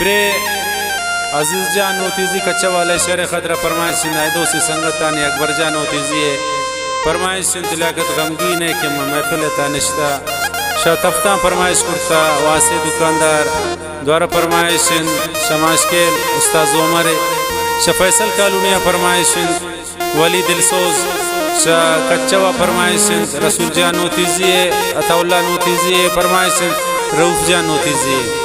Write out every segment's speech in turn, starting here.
Pray अजीज जान नोतीजी कच्चा वाले शेर खतरा फरमाइश नायदो से संगतानी अकबर जान नोतीजी है फरमाइश दिलाकत गमगीन है कि महफिल तानिश्ता शतफ्ता फरमाइश करता वासे दुकानदार द्वारा फरमाइश शमाश के उस्ताद उमर फैसल कालूनिया फरमाइश वली दिलसोज कच्चा व फरमाइश रसूल जान नोतीजी है अताउल्ला नोतीजी है फरमाइश रऊफ जान नोतीजी है।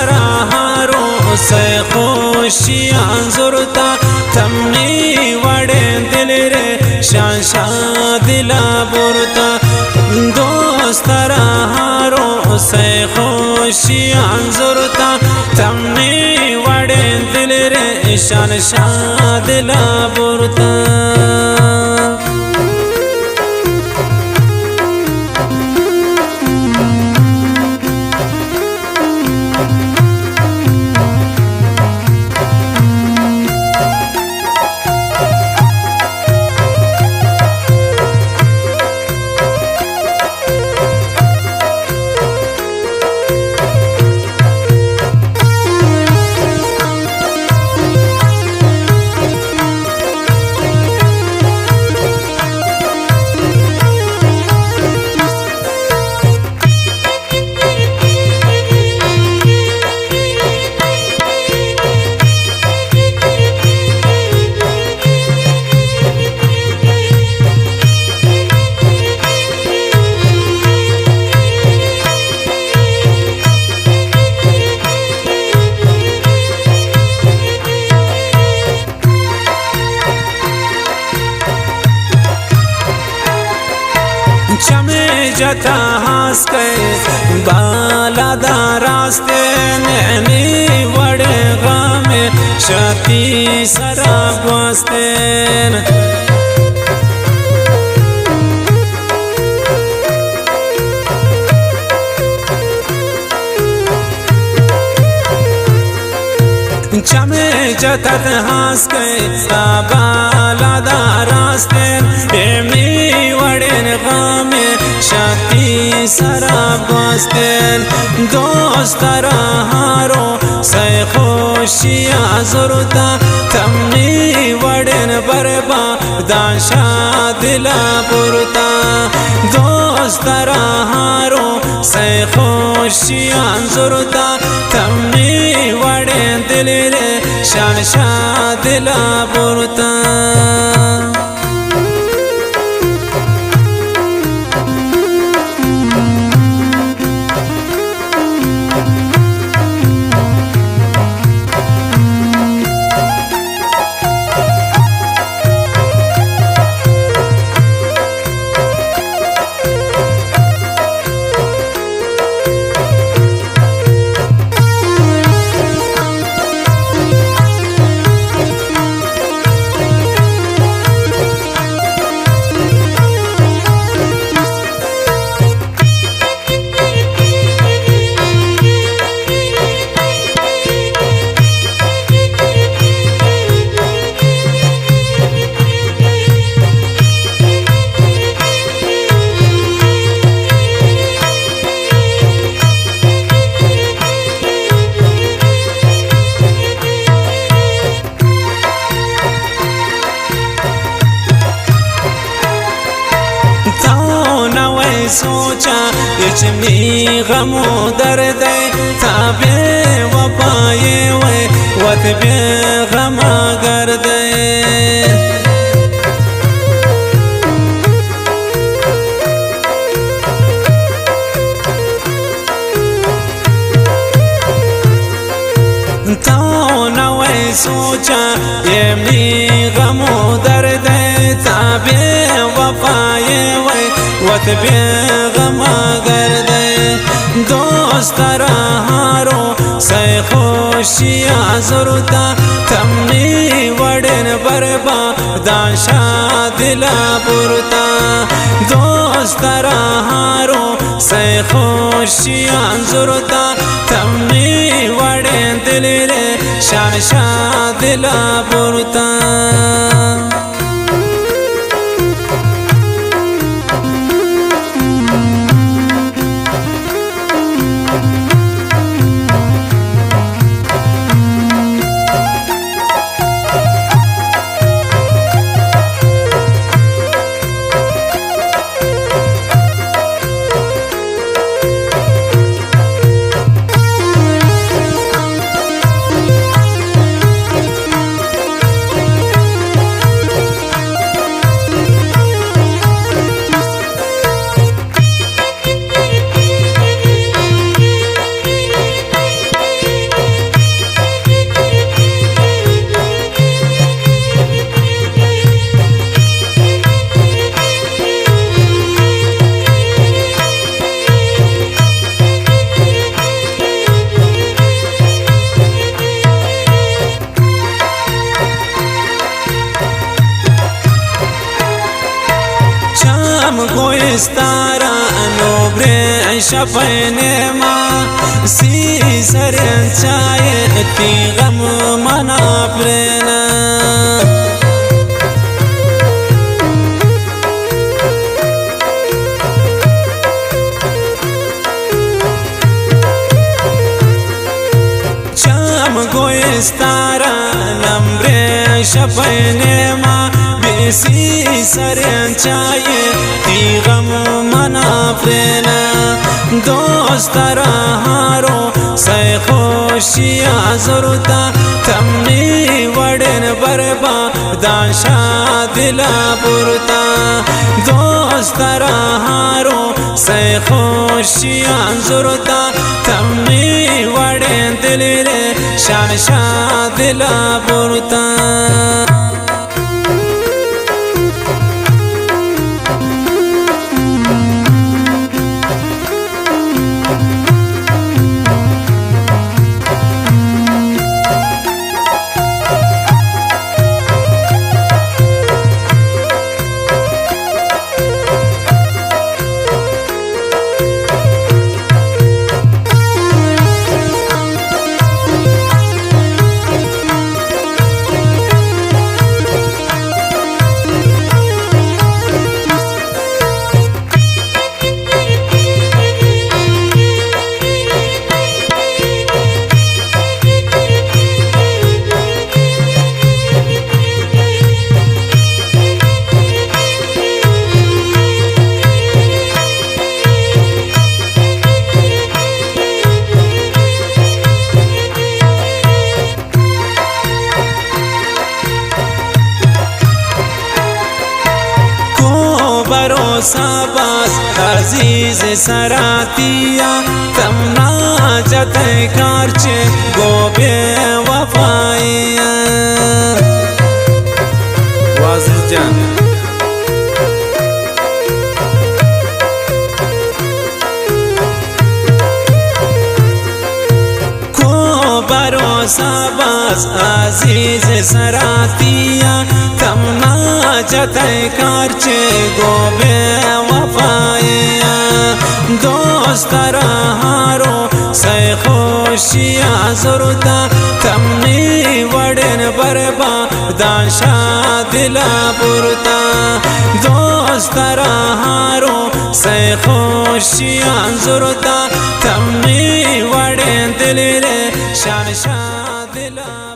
दोस्तराहारों से खुशियाँ जुरता तमनी वड़े दिल रे शांशा दिला बुरता दोस्तराहारों से खुशियाँ जुरता तमनी वड़े दिल रे शांशा दिला बुरता चमे जता हंस के बालादा रास्ते नैनी वड़े गामे शती शराब वास्ते चमे जतत हंस के बालादा रास्ते एमी वड़ेन गामे शती शराब वास्ते दोस्तराहारो से खुशियाँ जुरता तमनी वड़ेन बरबा दाशा दिला बुरता दोस्तराहारो से खुशियाँ जुरता तमनी वड़ेन दिल रे शानशा दिला बुरता सोचा इचमी गमो दर्द ताबे वफाए वे वतबे गमा गर्द तो नवे सोचा ये मी गमो दर्द ताबे वफाए वे वत बेगम गर्द دوست راهارو سه خوشیاں زرتا تمنی وڑن بربا دانشا دلا برتا دوست راهارو سه خوشیاں زرتا تمنی وڑن دلے شان شا دلا برتا गोइस्तारा नोब्रे शपने मा सी सरन चाहे ती गम मना प्रेना चाम गोइस्तारा नम्रे शपने मा बेसी सरन चाहे गम मना प्रेना दोस्त राहारो से खुशियाँ जरूरता तमनी वड़न बरबा दाशा दिला पुरता दोस्त राहारो से खुशियाँ जरूरता तमनी वड़न दिले शान शा दिला पुरता भरोसा बास अजीज सरातिया तमना जते कारचे गोबे वफाइया वाजिद जान को भरोसा बास अजीज सरातिया तमना जते कारचे गोबे वफाइया दोस्त राहारो से खुशियाँ जरूरता तमनी वड़न बरबा दाशा दिला पुरता दोस्त राहारो से खुशियाँ जरूरता तमनी वड़न दिले शान शा दिला